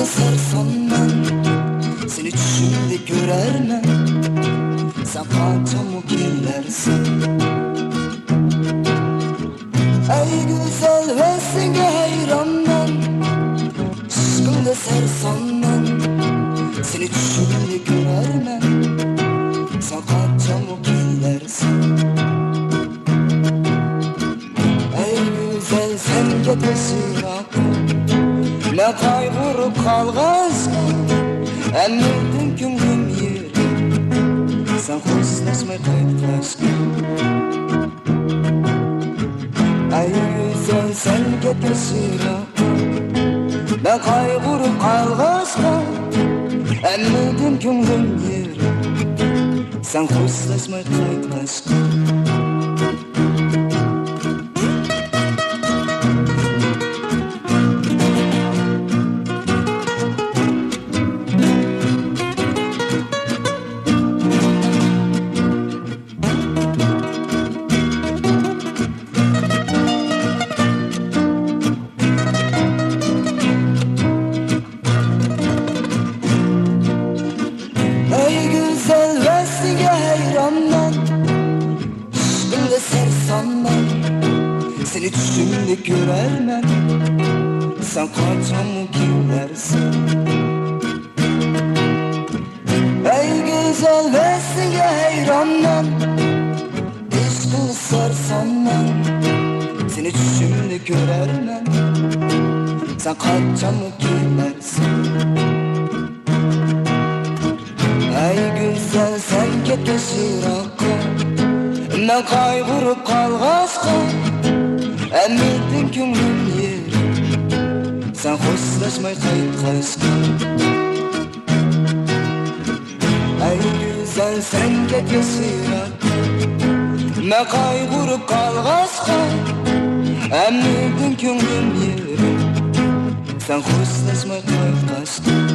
Sarsanman seni düşümde görermen, sen kantamı kirlersin. Ey güzel ve seni hayranman, aşkımda sarsanman seni düşümde görermen, sen kantamı kirlersin. Ey güzel sen getesin akıl, ne kaygırıp kalğaçqa, əmmirdin küngüm yeri, sen xoşlaşmay qaytqaçqa. Ey güzel sen getesin akıl, ne kaygırıp kalğaçqa, əmmirdin küngüm yeri, sen xoşlaşmay qaytqaçqa. Seni düşümde görermen, sen kaçamı kirlersin. Ey güzel ve seni hayranman, aşkını sarsanman, seni düşümde görermen, sen kaçamı kirlersin. Ey güzel sen getesin akıl, ne kaygırıp kalğaçqa, əmmirdin küngüm yeri, sen xoşlaşmay qaytqaçqa. Ey güzel sen getesin akıl, ne kaygırıp kalğaçqa, əmmirdin küngüm yeri, sen xoşlaşmay qaytqaçqa.